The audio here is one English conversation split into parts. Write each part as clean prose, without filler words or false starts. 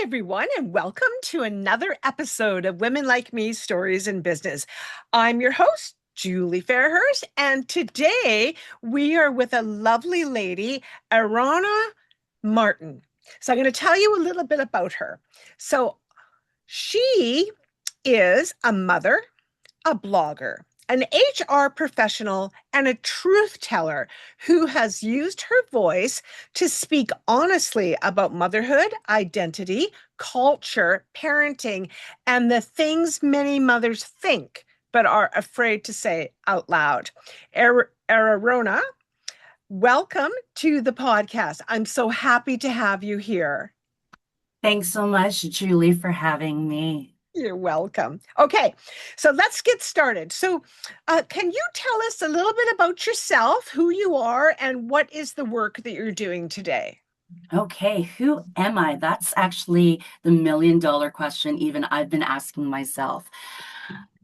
everyone, and welcome to another episode of Women Like Me Stories in Business. I'm your host, Julie Fairhurst, and today we are with a lovely lady, Aaronna Martin. So, I'm going to tell you a little bit about her. So, she is a mother, a blogger, an HR professional, and a truth teller who has used her voice to speak honestly about motherhood, identity, culture, parenting, and the things many mothers think but are afraid to say out loud. Aaronna, welcome to the podcast. I'm so happy to have you here. Thanks so much, Julie, for having me. You're welcome. Okay, so let's get started. So, can you tell us a little bit about yourself, who you are, and what is the work that you're doing today? Okay, who am I? That's actually the million-dollar question, even I've been asking myself.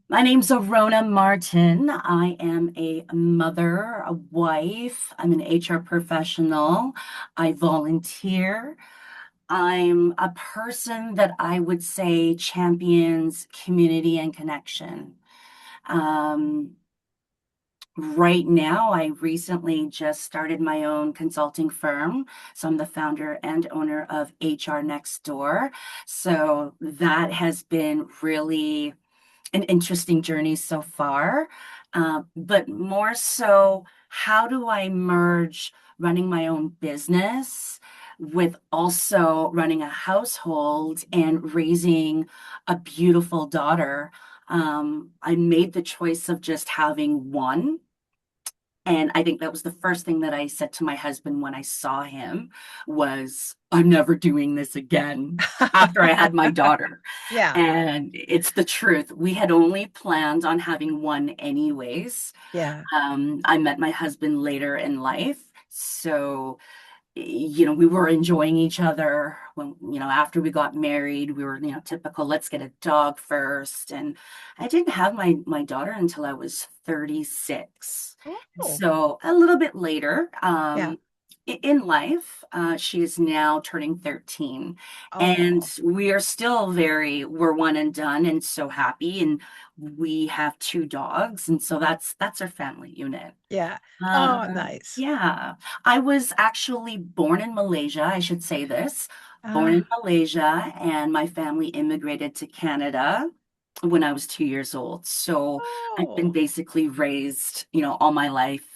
My name's Aaronna Martin. I am a mother, a wife. I'm an HR professional. I volunteer. I'm a person that I would say champions community and connection. Um, Right now, I recently just started my own consulting firm. So I'm the founder and owner of HR Next Door. So that has been really an interesting journey so far. But more so, how do I merge running my own business with also running a household and raising a beautiful daughter? I made the choice of just having one. And I think that was the first thing that I said to my husband when I saw him was, I'm never doing this again after I had my daughter. Yeah, And it's the truth. We had only planned on having one anyways. yeah. I met my husband later in life. So we were enjoying each other when, after we got married, we were, typical, let's get a dog first. And I didn't have my daughter until I was 36. Oh, So a little bit later, yeah. in life, she is now turning 13. And Oh, we are still we're one and done and so happy. And we have two dogs. And so that's our family unit. yeah. Oh, nice. Yeah, I was actually born in Malaysia, I should say this. Born in Ah, Malaysia, and my family immigrated to Canada when I was 2 years old. So I've been oh, basically raised, all my life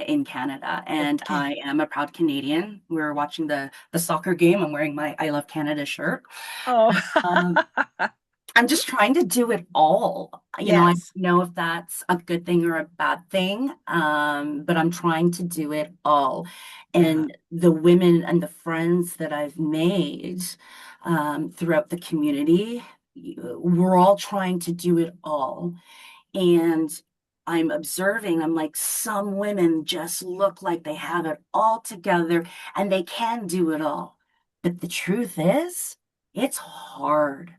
in Canada, and okay. I am a proud Canadian. We were watching the soccer game. I'm wearing my I Love Canada shirt. Oh, Um, I'm just trying to do it all. I don't yes. know if that's a good thing or a bad thing, but I'm trying to do it all. Yeah, And the women and the friends that I've made throughout the community, we're all trying to do it all. And I'm observing, I'm like, some women just look like they have it all together and they can do it all. But the truth is, it's hard.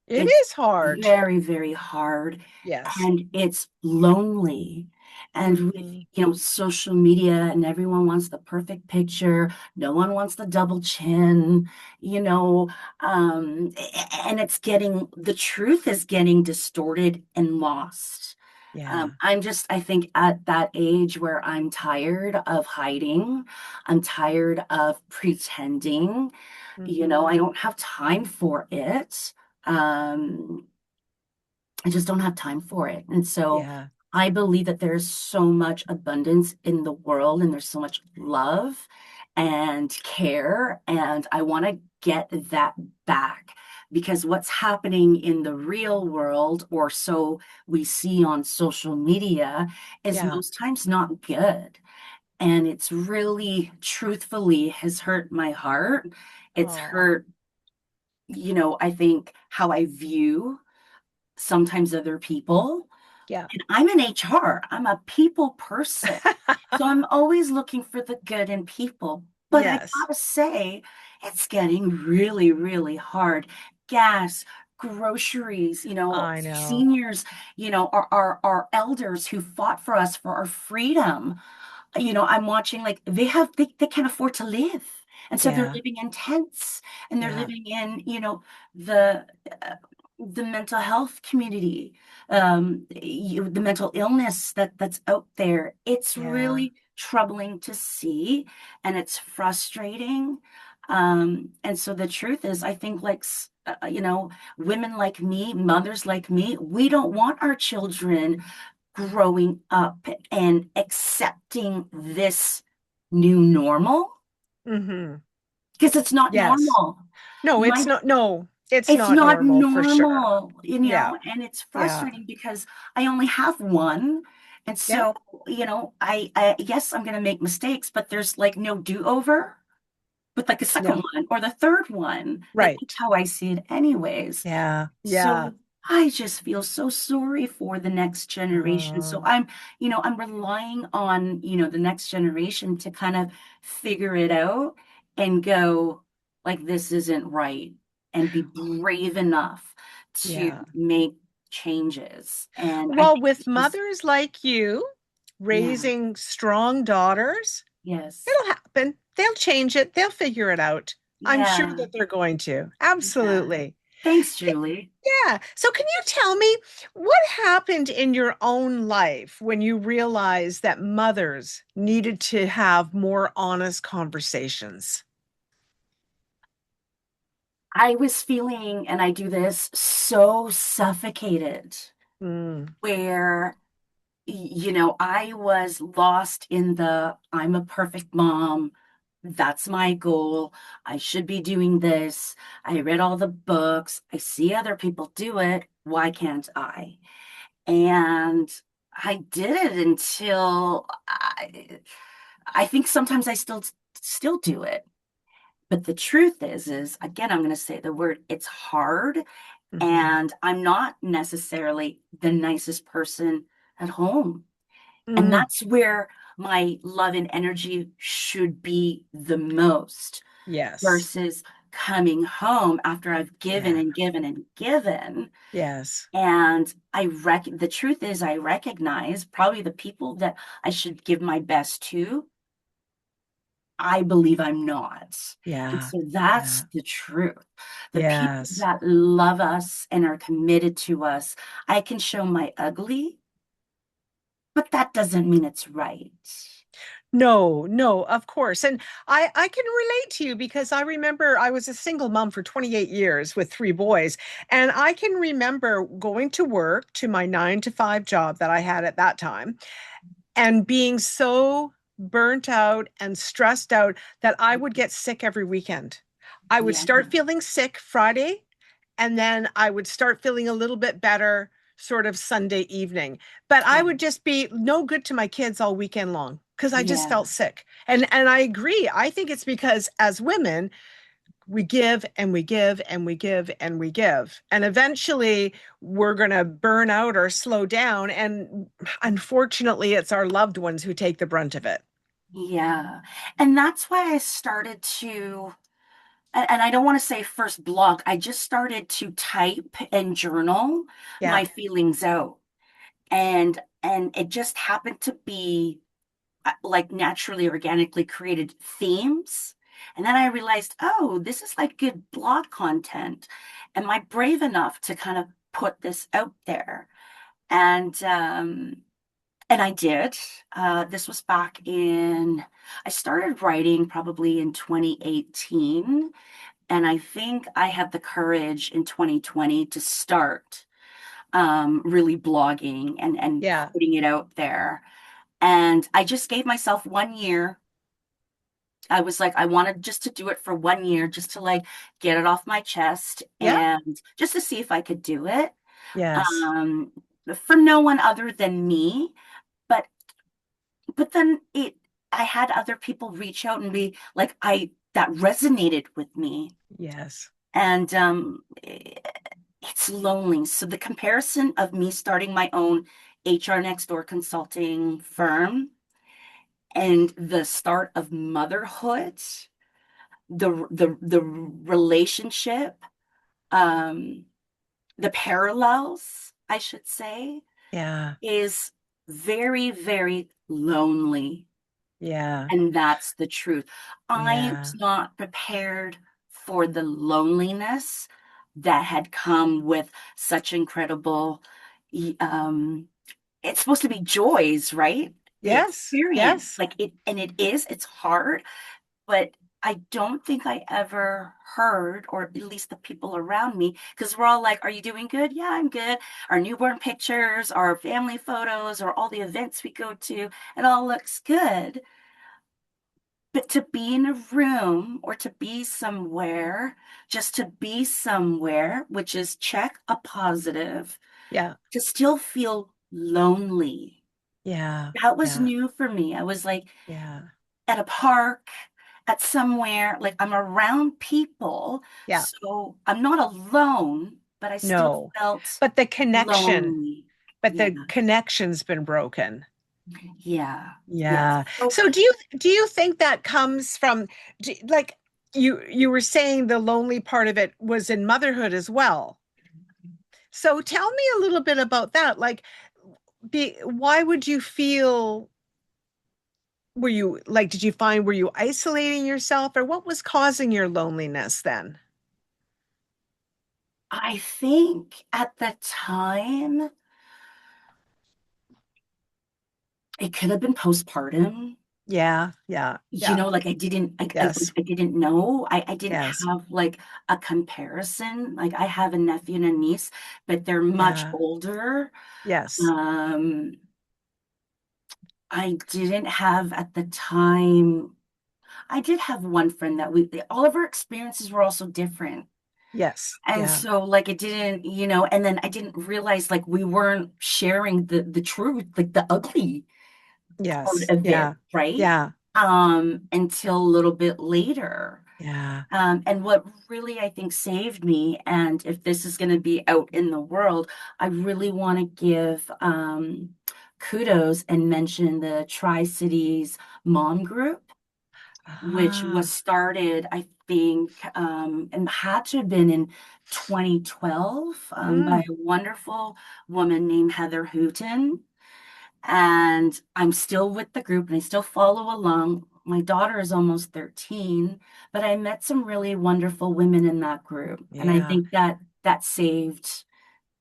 it It's is hard. very, very hard Yes. and it's lonely. And with, Hmm. social media and everyone wants the perfect picture, no one wants the double chin, you know, and the truth is getting distorted and lost. Yeah. I think at that age where I'm tired of hiding, I'm tired of pretending, Hmm. I don't have time for it. Um, I just don't have time for it. And so Yeah. I believe that there's so much abundance in the world and there's so much love and care. And I want to get that back because what's happening in the real world, or so we see on social media, is Yeah. most times not good. And it's really, truthfully, has hurt my heart. It's Oh, hurt, I think how I view sometimes other people. yeah. And I'm in HR, I'm a people person. So I'm always looking for the good in people. But I Yes, gotta say, it's getting really, really hard. Gas, groceries, I know. seniors, our elders who fought for us for our freedom. I'm watching like they can't afford to live. And so they're Yeah. living in tents and they're Yeah. living in, the uh, the mental health community, the mental illness that's out there. It's Yeah. really troubling to see, and it's frustrating. And so the truth is, I think women like me, mothers like me, we don't want our children growing up and accepting this new normal Hmm. because it's not Yes. normal. No, it's My not. No, it's It's not not normal for sure. normal, Yeah. and it's Yeah. frustrating because I only have one. And Yeah. so, I yes, I'm going to make mistakes, but there's like no do-over with like a second No. one or the third one. That's Right. how I see it anyways. Yeah. Yeah. So I just feel so sorry for the next generation. So Oh, I'm relying on, the next generation to kind of figure it out and go like this isn't right and be brave enough to yeah. make changes. And I Well, think with it's just, mothers like you yeah, raising strong daughters, yes. it'll happen. They'll change it. They'll figure it out. I'm sure Yeah. that they're going to. Yeah. Absolutely. Thanks, Julie. Yeah. So, can you tell me what happened in your own life when you realized that mothers needed to have more honest conversations? I was feeling, and I do this, so suffocated Mm, where, I was lost in the I'm a perfect mom. That's my goal. I should be doing this. I read all the books. I see other people do it. Why can't I? And I did it until I think sometimes I still do it. But the truth is again, I'm going to say the word, it's hard. mhm. And I'm not necessarily the nicest person at home. And Mm, that's where my love and energy should be the most yes. versus coming home after I've given Yeah. and given and given. Yes. And the truth is, I recognize probably the people that I should give my best to, I believe I'm not. And Yeah. so that's Yeah. the truth. The people Yes. that love us and are committed to us, I can show my ugly, but that doesn't mean it's right. No, no, of course. And I can relate to you because I remember I was a single mom for 28 years with three boys. And I can remember going to work to my 9 to 5 job that I had at that time and being so burnt out and stressed out that I would get sick every weekend. I would Yeah, start feeling sick Friday, and then I would start feeling a little bit better sort of Sunday evening. But I yeah, would just be no good to my kids all weekend long because I just yeah, felt sick. And I agree. I think it's because as women, we give and we give and we give and we give. And eventually we're going to burn out or slow down. And unfortunately, it's our loved ones who take the brunt of it. yeah. And that's why I started to, and I don't want to say first blog, I just started to type and journal Yeah. my feelings out. And it just happened to be like naturally, organically created themes. And then I realized, oh, this is like good blog content. Am I brave enough to kind of put this out there? And and I did. This was I started writing probably in 2018. And I think I had the courage in 2020 to start really blogging and Yeah. putting it out there. And I just gave myself 1 year. I was like, I wanted just to do it for 1 year, just to like get it off my chest Yeah. and just to see if I could do it. Yes. Um, for no one other than me. But then I had other people reach out and be like, that resonated with me. Yes. And it's lonely. So the comparison of me starting my own HR next door consulting firm and the start of motherhood, the relationship, um, the parallels, I should say, Yeah. is very, very lonely. Yeah. And that's the truth. I was Yeah. not prepared for the loneliness that had come with such incredible, um, it's supposed to be joys, right? The Yes. experience, Yes. like it, and it is, it's hard, but I don't think I ever heard, or at least the people around me, because we're all like, "Are you doing good?" "Yeah, I'm good." Our newborn pictures, our family photos, or all the events we go to, it all looks good. But to be in a room or to be somewhere, just to be somewhere, which is check a positive, Yeah. to still feel lonely. Yeah. That was Yeah. new for me. I was like Yeah. at a park, at somewhere, like I'm around people. Yeah. So I'm not alone, but I still No. felt But the connection, lonely. but Yeah. the connection's been broken. Yeah. Yes. Yeah. So So do you think that comes from like you were saying the lonely part of it was in motherhood as well. So tell me a little bit about that. Like why would you feel were you like did you find were you isolating yourself or what was causing your loneliness then? I think at the time, it could have been postpartum. Yeah, yeah, You yeah. know, like I didn't, Yes. I didn't know. I didn't Yes. have like a comparison. Like I have a nephew and a niece, but they're much Yeah. older. Yes. Um, I didn't have at the time, I did have one friend that all of our experiences were also different. Yes. And Yeah. so like it didn't, and then I didn't realize like we weren't sharing the truth, like the ugly part Yes. of it, Yeah. right? Yeah. Until a little bit later. Yeah. And what really I think saved me, and if this is going to be out in the world, I really want to give kudos and mention the Tri-Cities Mom Group, which was Ah. started, I think, and had to have been in 2012 by Mm. a wonderful woman named Heather Hooton. And I'm still with the group and I still follow along. My daughter is almost 13, but I met some really wonderful women in that group. And I Yeah. think that saved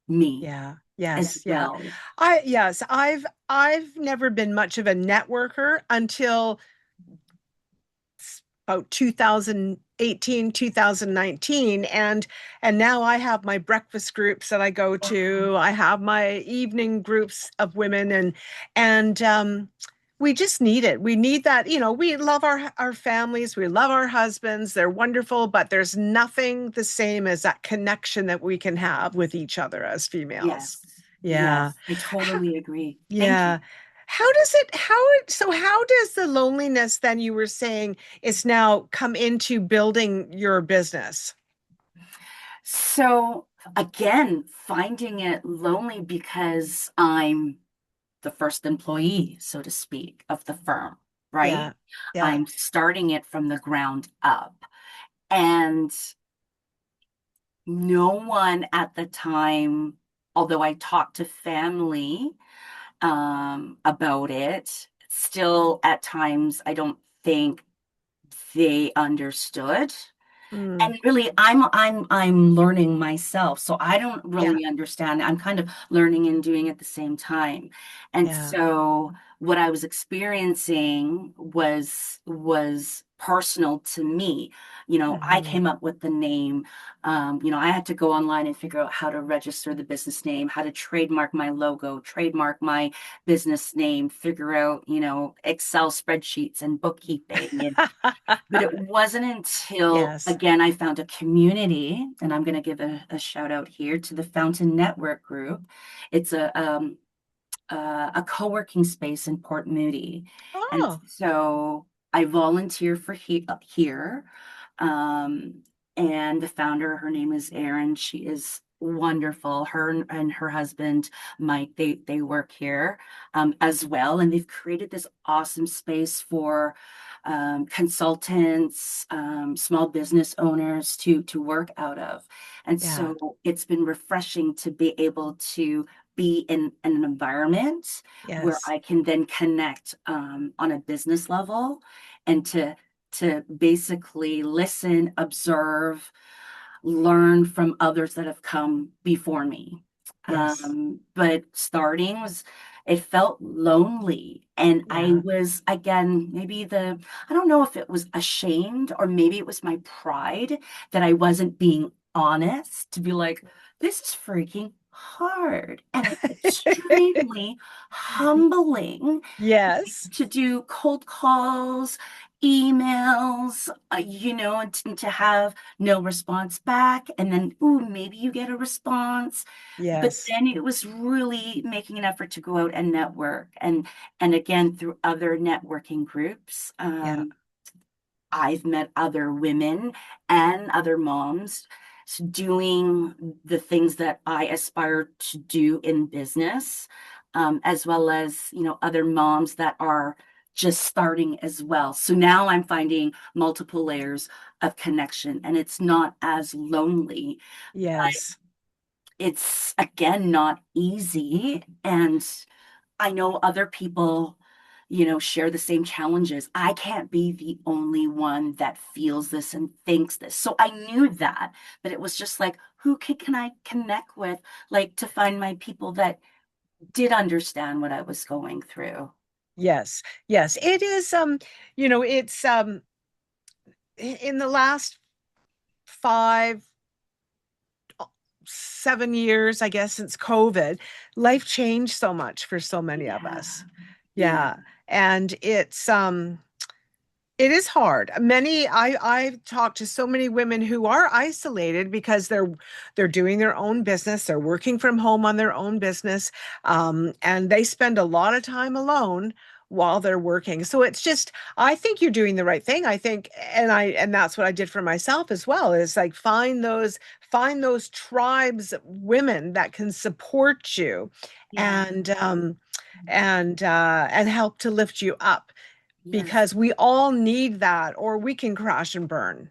me Yeah. as Yes. Yeah. well. I've never been much of a networker until about 2018, 2019, and now I have my breakfast groups that I go to. I have my evening groups of women and we just need it. We need that, we love our families, we love our husbands, they're wonderful, but there's nothing the same as that connection that we can have with each other as females. Yes. Yeah. Yes. I totally agree. Thank you. Yeah. How does the loneliness then you were saying is now come into building your business? So again, finding it lonely because I'm the first employee, so to speak, of the firm, right? Yeah. Yeah. I'm starting it from the ground up. And no one at the time, although I talked to family about it, still at times I don't think they understood. Mm, And really, I'm learning myself, so I don't yeah. really understand. I'm kind of learning and doing at the same time. And Yeah. so what I was experiencing was personal to me. I Hmm. came up with the name. I had to go online and figure out how to register the business name, how to trademark my logo, trademark my business name, figure out, Excel spreadsheets and bookkeeping. But it wasn't until, Yes. again, I found a community, and I'm going to give a shout out here to the Fountain Network Group. It's a co-working space in Port Moody. And Oh, so I volunteer for here. Um, and the founder, her name is Erin. She is wonderful. Her and her husband, Mike, they work here as well. And they've created this awesome space for consultants, small business owners to work out of. And yeah. so it's been refreshing to be able to be in an environment where Yes. I can then connect on a business level and to basically listen, observe, learn from others that have come before me. Yes. But starting was, it felt lonely. And I Yeah. was, again, I don't know if it was ashamed or maybe it was my pride that I wasn't being honest to be like, this is freaking hard. And it's extremely humbling Yes. to do cold calls, emails, and to have no response back. And then, ooh, maybe you get a response. But Yes. then it was really making an effort to go out and network. And again, through other networking groups, Yeah. I've met other women and other moms doing the things that I aspire to do in business, as well as, other moms that are just starting as well. So now I'm finding multiple layers of connection, and it's not as lonely. Yes. It's again not easy. And I know other people, share the same challenges. I can't be the only one that feels this and thinks this. So I knew that, but it was just like, who can I connect with, like to find my people that did understand what I was going through. Yes. Yes. It is it's in the last 5, 7 years, I guess, since COVID, life changed so much for so many of Yeah. us. Yeah. Yeah. And it is hard. I've talked to so many women who are isolated because they're doing their own business, they're working from home on their own business, and they spend a lot of time alone while they're working. So it's just, I think you're doing the right thing. I think, and that's what I did for myself as well, is like find those tribes, women that can support you Yeah. and help to lift you up Yes. because we all need that or we can crash and burn.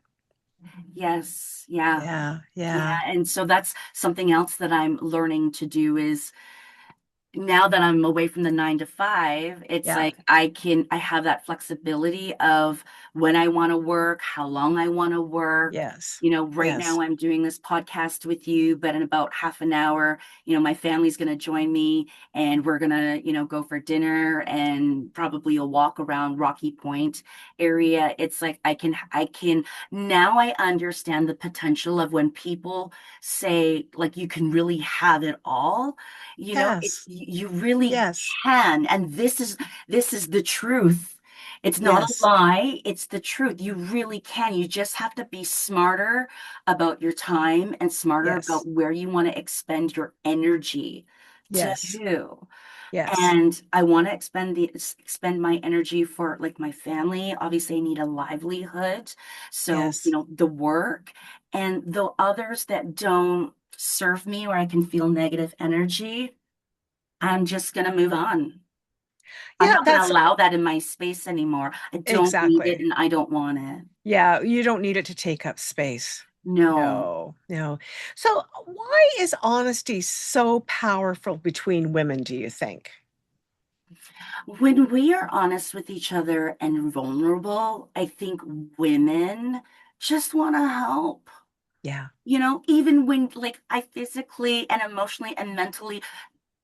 Yes. Yeah. Yeah, Yeah. yeah, And so that's something else that I'm learning to do is now that I'm away from the 9 to 5, it's yeah. like I have that flexibility of when I want to work, how long I want to work. Yes, Right yes, now I'm doing this podcast with you, but in about half an hour, my family's going to join me and we're going to, go for dinner and probably a walk around Rocky Point area. It's like now I understand the potential of when people say like you can really have it all. It's yes, you really yes, can, and this is the truth. It's not a yes, lie, it's the truth. You really can. You just have to be smarter about your time and smarter yes, about where you want to expend your energy to yes, do. yes, And I want to expend my energy for like my family. Obviously, I need a livelihood. So, yes. the work and the others that don't serve me or I can feel negative energy, I'm just going to move on. I'm Yeah, not going to that's allow that in my space anymore. I don't need it exactly. and I don't want it. Yeah, you don't need it to take up space. No. No, no. So why is honesty so powerful between women, do you think? When we are honest with each other and vulnerable, I think women just want to help. Yeah, Even when like I physically and emotionally and mentally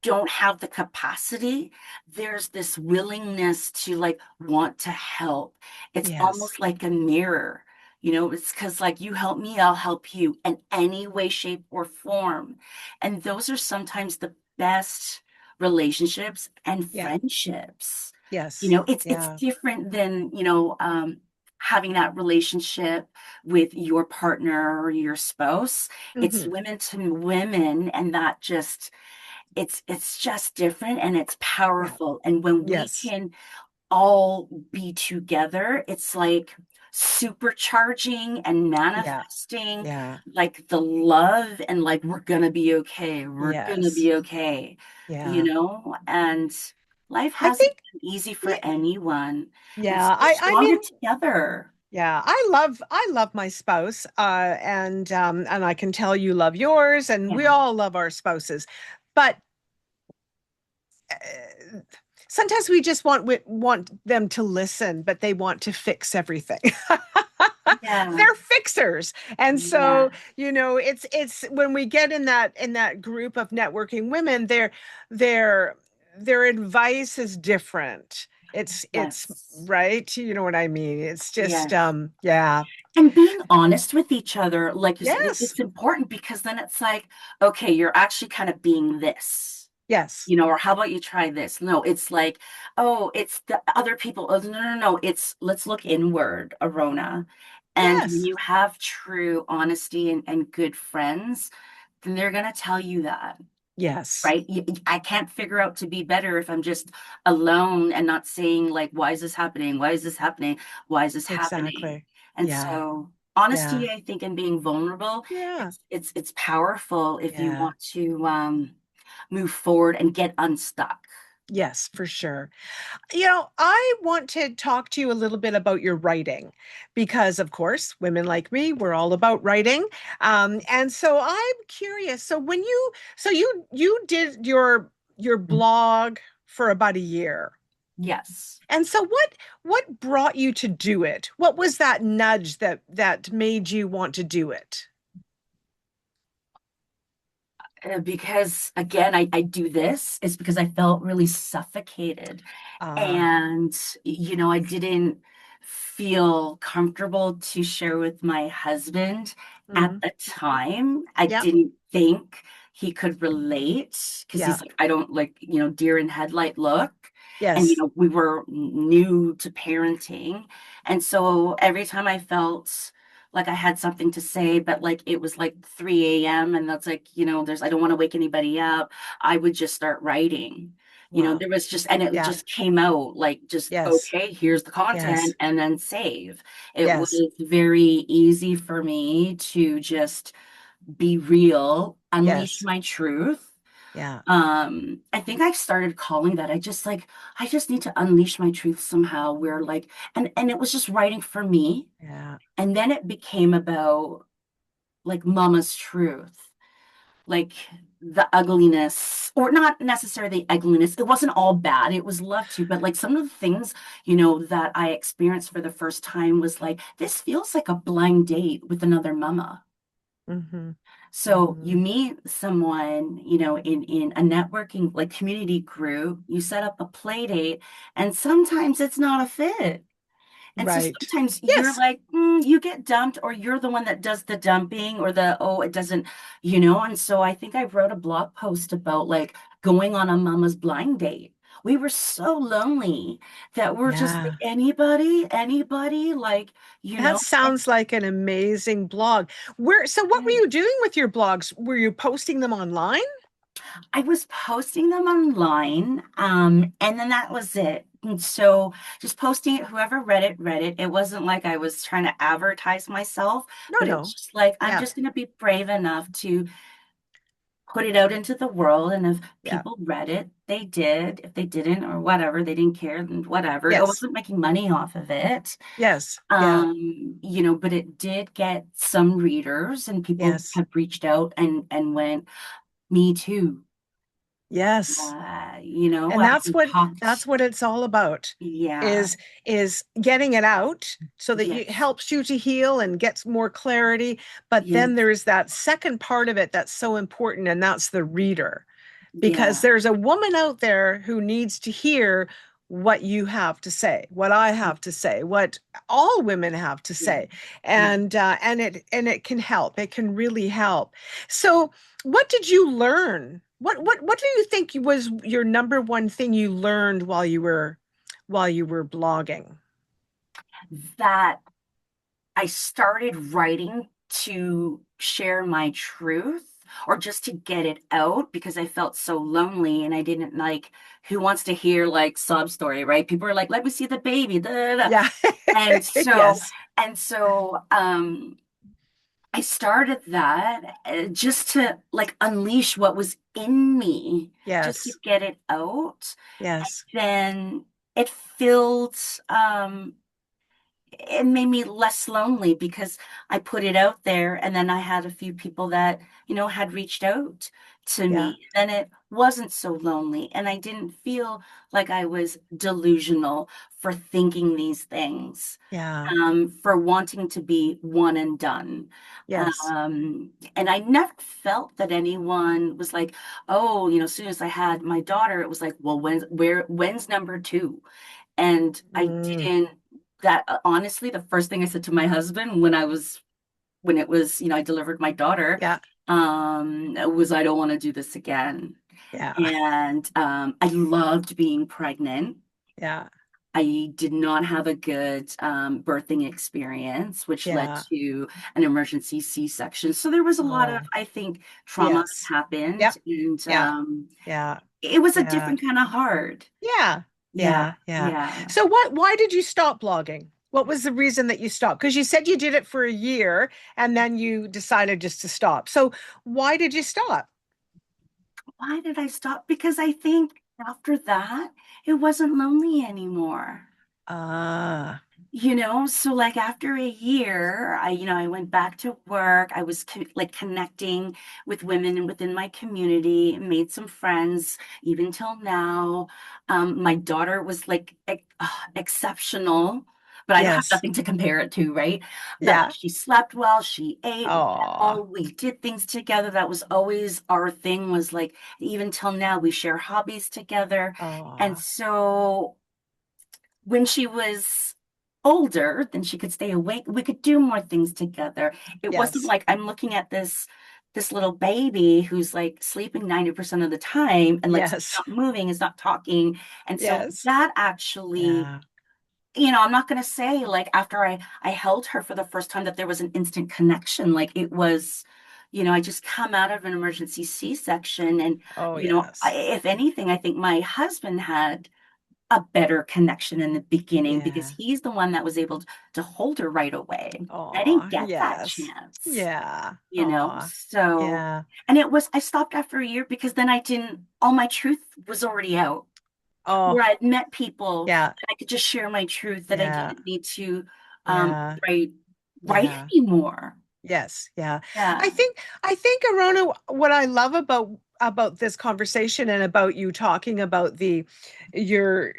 don't have the capacity, there's this willingness to like want to help. It's yes, almost like a mirror. It's because like you help me, I'll help you in any way, shape, or form. And those are sometimes the best relationships and yeah, friendships. yes, It's yeah, different than, having that relationship with your partner or your spouse. It's hmm, women to women, and that just it's just different and it's yeah, powerful. And when we yes, can all be together, it's like supercharging and yeah, manifesting yeah, like the love and like we're gonna be okay. We're gonna yes, be okay. yeah. And life I hasn't think, been easy for yeah, anyone. And so yeah. we're I stronger mean, together. yeah, I love my spouse, and I can tell you love yours, and we Yeah. all love our spouses. But sometimes we just want them to listen, but they want to fix everything. Yeah, They're fixers. And yeah, so, it's when we get in that group of networking women, their their advice is different. It's yes, right. You know what I mean? It's just yes. yeah. And being honest with each other, like you said, Yes. it's important because then it's like, okay, you're actually kind of being this, Yes. or how about you try this? No, it's like, oh, it's the other people. Oh, no, no, no. It's let's look inward, Arona. And when Yes. you have true honesty and good friends, then they're going to tell you that. Yes. Right? I can't figure out to be better if I'm just alone and not saying like, why is this happening? Why is this happening? Why is this happening? Exactly. And Yeah. so Yeah. honesty, I think, and being vulnerable, Yeah. it's powerful if you Yeah. want to move forward and get unstuck. Yes, for sure. I want to talk to you a little bit about your writing because, of course, women like me, we're all about writing. And so I'm curious. So you did your blog for about a year. Yes. And so what brought you to do it? What was that nudge that made you want to do it? Because again, I do this is because I felt really suffocated. Uh, And, I didn't feel comfortable to share with my husband at mm, the time. I yeah, didn't think he could relate because yeah, he's like, I don't like, deer in headlight look. And, yes, we were new to parenting. And so every time I felt like I had something to say, but like it was like 3 a.m. and that's like, I don't want to wake anybody up. I would just start writing. wow, There was just, and it yeah, just came out like, just, yes, okay, here's the content yes, and then save. It was yes, very easy for me to just be real, unleash yes, my truth. yeah, I think I started calling that. I just need to unleash my truth somehow. Where like, and it was just writing for me. yeah. And then it became about like mama's truth, like the ugliness, or not necessarily the ugliness. It wasn't all bad. It was love too. But like some of the things, that I experienced for the first time was like, this feels like a blind date with another mama. Mm-hmm. So you Mm-hmm. meet someone, in a networking like community group, you set up a play date, and sometimes it's not a fit. And so Right. sometimes you're Yes. like, you get dumped, or you're the one that does the dumping, or it doesn't, And so I think I wrote a blog post about like going on a mama's blind date. We were so lonely that we're just like, Yeah. anybody, like, That and sounds like an amazing blog. So what were you doing with your blogs? Were you posting them online? I was posting them online, and then that was it. And so just posting it, whoever read it, read it. It wasn't like I was trying to advertise myself, No, but it was no. just like, I'm Yeah. just going to be brave enough to put it out into the world. And if Yeah. people read it, they did. If they didn't, or whatever, they didn't care, then whatever. I Yes. wasn't making money off of it. Yes. Yeah. But it did get some readers, and people Yes. have reached out and went, me too. Yes. And We that's talked. what it's all about Yeah. is is getting it out so that it Yes. helps you to heal and gets more clarity. But then Yes. there's that second part of it that's so important, and that's the reader. Because Yeah. there's a woman out there who needs to hear what you have to say, what I have to say, what all women have to Yeah. say, Yeah. and it can help. It can really help. So, what did you learn? What do you think was your number one thing you learned while you were blogging? That I started writing to share my truth, or just to get it out because I felt so lonely, and I didn't like, who wants to hear like sob story, right? People are like, let me see the baby. Da, da, da. Yeah. And so Yes. and so I started that, just to like unleash what was in me, just to Yes. get it out. Yes. Then it filled, it made me less lonely because I put it out there and then I had a few people that, had reached out to Yeah. me. Then it wasn't so lonely and I didn't feel like I was delusional for thinking these things, Yeah. for wanting to be one and done. Yes. And I never felt that anyone was like, oh, as soon as I had my daughter, it was like, well, when's number two? And I Mm, didn't that honestly, the first thing I said to my husband when it was, I delivered my daughter, yeah. was I don't want to do this again. Yeah. And I loved being pregnant. Yeah. I did not have a good birthing experience, which led Yeah. to an emergency C-section. So there was a lot of, Oh, I think, trauma yes. that happened, Yep. and Yeah. Yeah. it was a Yeah. different kind of hard. Yeah. Yeah, Yeah. Yeah. yeah. So why did you stop blogging? What was the reason that you stopped? Because you said you did it for a year and then you decided just to stop. So why did you stop? Why did I stop? Because I think after that, it wasn't lonely anymore. Ah, So like after a year, I went back to work. I was like connecting with women and within my community, made some friends, even till now. My daughter was like exceptional, but I don't have yes. nothing to compare it to, right? Yeah. She slept well, she ate Oh, well, we did things together. That was always our thing, was like, even till now, we share hobbies together. And oh, so when she was older, then she could stay awake. We could do more things together. It wasn't yes. like I'm looking at this little baby who's like sleeping 90% of the time and like Yes. not moving, is not talking. And so Yes. that actually, Yeah. I'm not going to say like after I held her for the first time that there was an instant connection. Like it was, I just come out of an emergency C-section and, Oh, yes. if anything, I think my husband had a better connection in the beginning because Yeah. he's the one that was able to hold her right away. I didn't Oh, get that yes. chance, Yeah. you know? Oh, So, yeah. and I stopped after a year because then all my truth was already out. Oh, Where I'd met people yeah. that I could just share my truth, that I Yeah. didn't need to Yeah. write, write Yeah. anymore. Yes, yeah. I Yeah. think I think Arona, what I love about this conversation and about you talking about the your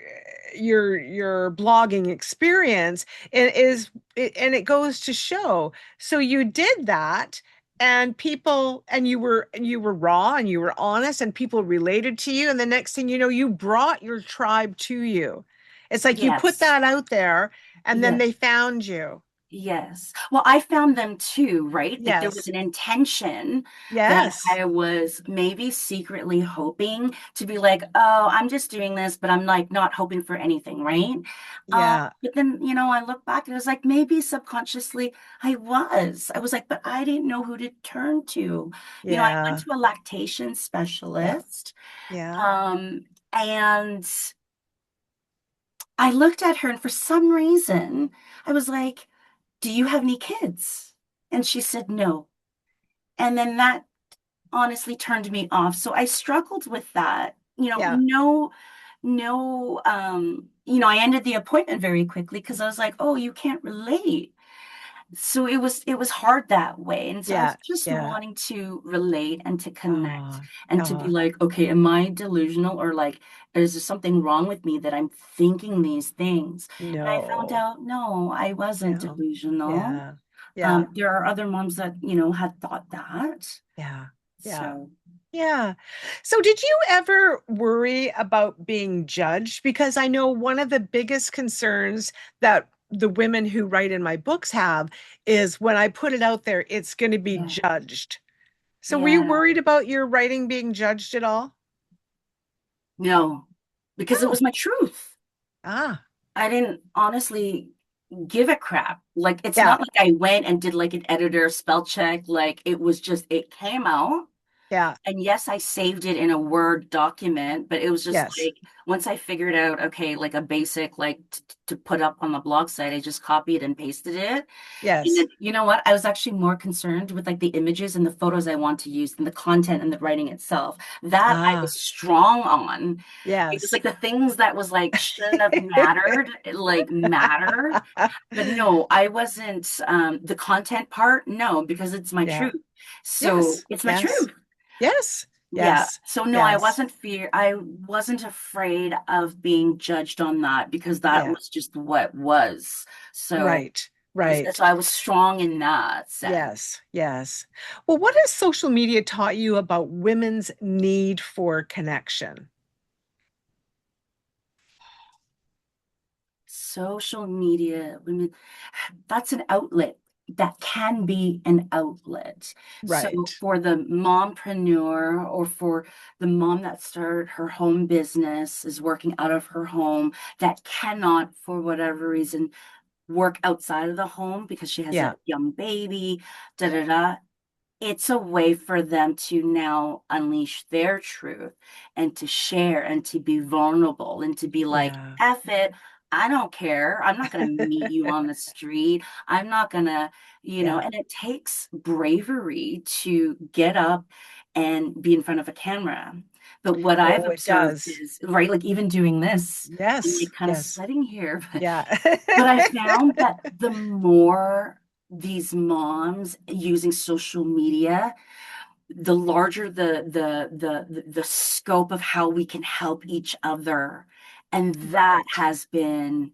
your blogging experience and it goes to show. So you did that and people and you were raw and you were honest and people related to you and the next thing you know you brought your tribe to you. It's like you put Yes. that out there and then Yes. they found you. Yes. Well, I found them too, right? Like there was Yes. an intention that Yes. I was maybe secretly hoping to be like, oh, I'm just doing this, but I'm like not hoping for anything, right? Yeah. But then, I look back and it was like maybe subconsciously I was. I was like, but I didn't know who to turn to. I went Yeah. to a lactation Yeah. specialist, Yeah. and I looked at her, and for some reason, I was like, do you have any kids? And she said, no. And then that honestly turned me off. So I struggled with that. Yeah. No, no, I ended the appointment very quickly because I was like, oh, you can't relate. So it was hard that way. And so I was Yeah. just Yeah. wanting to relate and to connect Oh, and to be oh, like, okay, am I delusional, or like is there something wrong with me that I'm thinking these things? And I found no. out no, I wasn't No. delusional. Yeah. Yeah. There are other moms that, had thought that. Yeah. Yeah. So Yeah. So did you ever worry about being judged? Because I know one of the biggest concerns that the women who write in my books have is when I put it out there, it's going to be yeah, judged. So were you yeah, worried about your writing being judged at all? no, because it was Oh, my truth. ah, I didn't honestly give a crap. Like it's yeah. not like I went and did like an editor spell check. Like it was just it came out. Yeah. And yes, I saved it in a Word document, but it was just Yes. like once I figured out, okay, like a basic like to put up on the blog site, I just copied and pasted it. And then, Yes. you know what? I was actually more concerned with like the images and the photos I want to use than the content and the writing itself. That I was Ah, strong on. It was yes. like the things that was like shouldn't have mattered, like mattered. But no, I wasn't the content part, no, because it's my Yeah. truth. So Yes. it's my Yes. truth. Yes. Yeah. Yes. So no, Yes. I wasn't afraid of being judged on that because that Yeah. was just what was. So Right. Right. so I was strong in that sense. Yes. Yes. Well, what has social media taught you about women's need for connection? Social media, women, that's an outlet. That can be an outlet. So Right. for the mompreneur or for the mom that started her home business, is working out of her home, that cannot, for whatever reason, work outside of the home because she has a Yeah. young baby, da Yeah. da da. It's a way for them to now unleash their truth and to share and to be vulnerable and to be like, Yeah. F it. I don't care. I'm not going to meet you on the street. I'm not going to, Yeah. and it takes bravery to get up and be in front of a camera. But what I've Oh, it observed does. is, right, like even doing this, I'm Yes. like kind of Yes. sweating here, Yeah. but I found that the more these moms using social media, the larger the scope of how we can help each other. And that Right. has been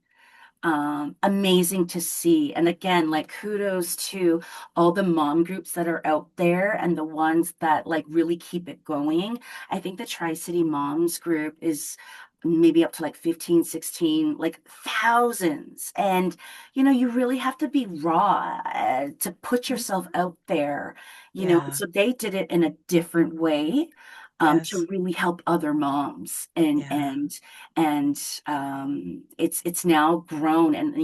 amazing to see. And again, like kudos to all the mom groups that are out there and the ones that like really keep it going. I think the Tri-City Moms group is maybe up to like 15, 16, like thousands. And you really have to be raw to put yourself out there, Yeah. So they did it in a different way. To Yes. really help other moms and Yeah. it's now grown, and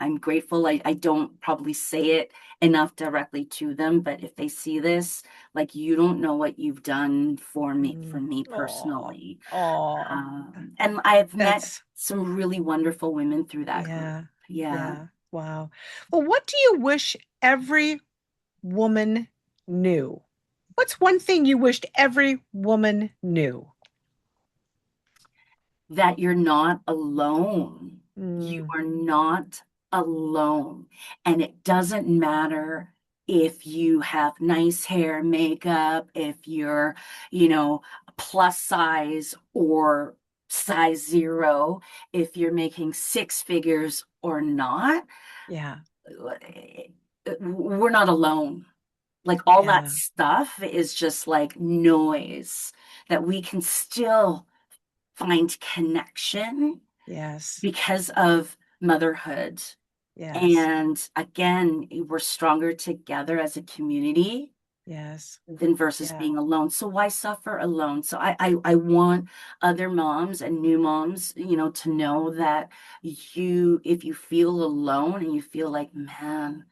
I'm grateful. I don't probably say it enough directly to them, but if they see this, like, you don't know what you've done for me Oh. personally. Oh. And I've met That's some really wonderful women through that group. yeah. Yeah. Yeah. Wow. Well, what do you wish every woman knew? What's one thing you wished every woman knew? That you're not alone. You Mm, are not alone. And it doesn't matter if you have nice hair, makeup, if you're, plus size or size zero, if you're making six figures or not, yeah. we're not alone. Like all that Yeah. stuff is just like noise that we can still find connection Yes. because of motherhood. Yes. And again, we're stronger together as a community Yes. than versus Yeah. being alone. So why suffer alone? So I want other moms and new moms, to know that if you feel alone and you feel like, man,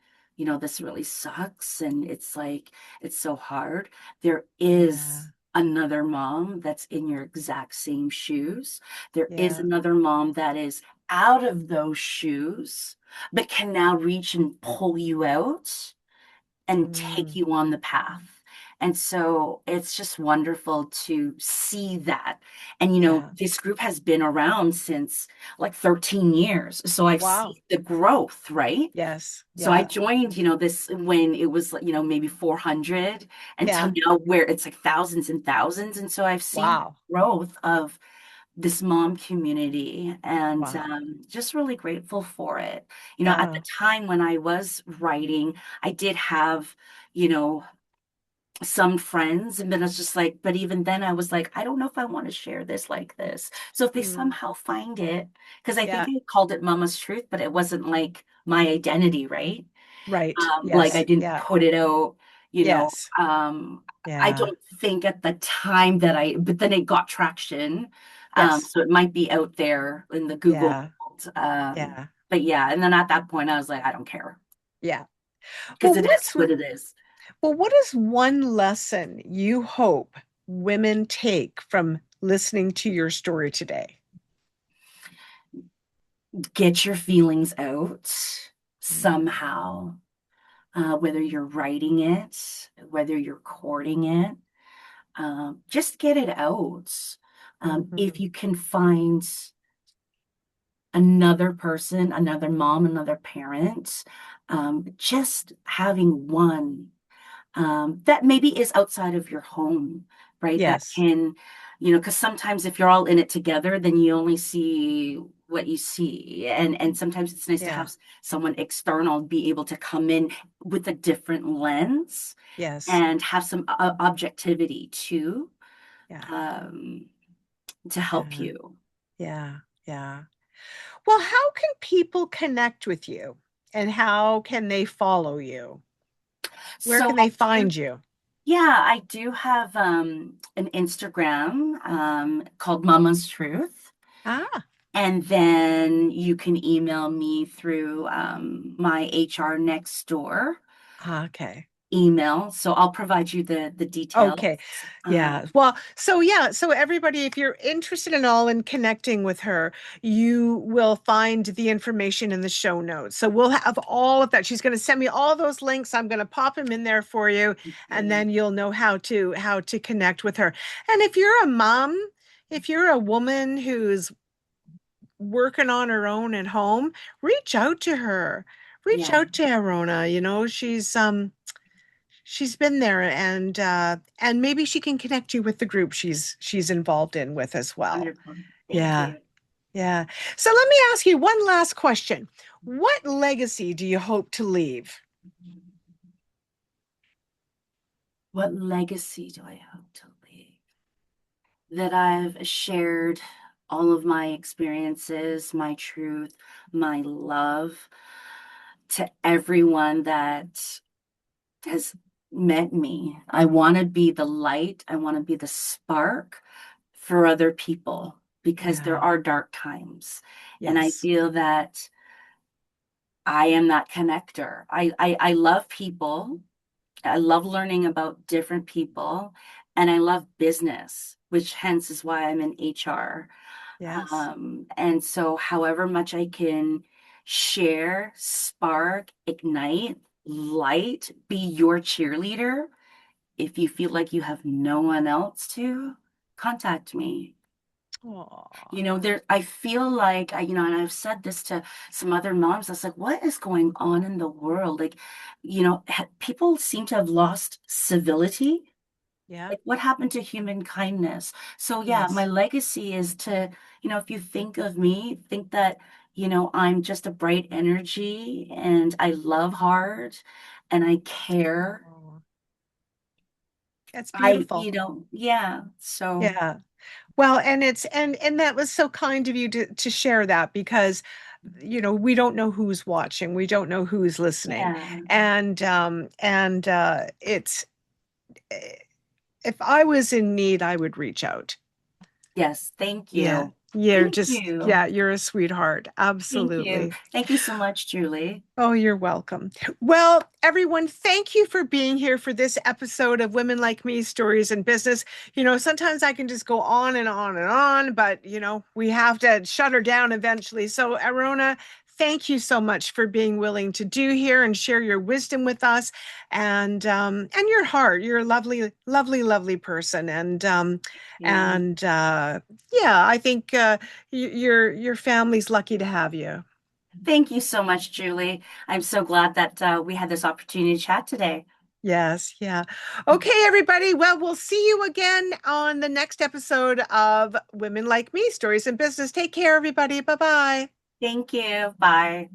this really sucks and it's like it's so hard, there Yeah. is another mom that's in your exact same shoes. There is Yeah. another mom that is out of those shoes, but can now reach and pull you out and take Mm, you on the path. And so it's just wonderful to see that. And, yeah. this group has been around since like 13 years. So I've seen Wow. the growth, right? Yes. So I Yeah. joined, this when it was, maybe 400 until Yeah. now where it's like thousands and thousands. And so I've seen the Wow. growth of this mom community and Wow. just really grateful for it. At the Yeah. time when I was writing, I did have, you know, some friends, and then it's just like, but even then I was like, I don't know if I want to share this like this. So if they Mm, somehow find it, because I think yeah. I called it Mama's Truth, but it wasn't like my identity, right? Right. Like I Yes. didn't Yeah. put it out, you know. Yes. I Yeah. don't think at the time but then it got traction. Yes. So it might be out there in the Google Yeah. world. Yeah. But yeah, and then at that point I was like, I don't care Yeah. because Well, it is what it is. Well, what is one lesson you hope women take from listening to your story today? Get your feelings out Mm-hmm. somehow, whether you're writing it, whether you're courting it, just get it out. If Mm-hmm. you can find another person, another mom, another parent, just having one that maybe is outside of your home, right? That Yes. can, because sometimes if you're all in it together, then you only see what you see. And sometimes it's nice to Yeah. have someone external be able to come in with a different lens Yes. and have some objectivity too, Yeah. um, to help Yeah. you. Yeah. Yeah. Well, how can people connect with you and how can they follow you? Where So can I they do, find you? yeah, I do have an Instagram called Mama's Truth. Ah, And then you can email me through my HR next door okay. email. So I'll provide you the details. Okay. Yeah. Um, Well, so yeah, so everybody, if you're interested at all in connecting with her, you will find the information in the show notes. So we'll have all of that. She's going to send me all those links. I'm going to pop them in there for you, and you. then you'll know how to connect with her. And if you're a mom, if you're a woman who's working on her own at home, reach out to her. Reach Yeah, out to Aaronna. She's been there and maybe she can connect you with the group she's involved in with as well. wonderful. Thank Yeah. you. Yeah. So let me ask you one last question. What legacy do you hope to leave? What legacy do I hope to leave? That I've shared all of my experiences, my truth, my love to everyone that has met me. I want to be the light, I want to be the spark for other people because there Yeah. are dark times. And I Yes. feel that I am that connector. I love people. I love learning about different people. And I love business, which hence is why I'm in HR. Yes. And so, however much I can share, spark, ignite, light, be your cheerleader, if you feel like you have no one else to, contact me. Oh, I feel like and I've said this to some other moms. I was like, what is going on in the world? Like, people seem to have lost civility. yeah. Like, what happened to human kindness? So, yeah, my Yes. legacy is to, if you think of me, think that, I'm just a bright energy and I love hard and I care. Oh, that's beautiful. Yeah. So, Yeah. Well, and that was so kind of you to share that because we don't know who's watching. We don't know who's listening. yeah. And it's eh, if I was in need, I would reach out. Yes. Thank Yeah. you. Thank you. You're a sweetheart. Thank you. Absolutely. Thank you so much, Julie. Oh, you're welcome. Well, everyone, thank you for being here for this episode of Women Like Me Stories in Business. Sometimes I can just go on and on and on, but we have to shut her down eventually. So, Aaronna, thank you so much for being willing to do here and share your wisdom with us and your heart. You're a lovely, lovely, lovely person. You. And yeah, I think your family's lucky to have you. Thank you so much, Julie. I'm so glad that we had this opportunity to chat today. Yes, yeah. Okay, everybody. Well, we'll see you again on the next episode of Women Like Me Stories in Business. Take care, everybody. Bye bye. Thank you. Bye.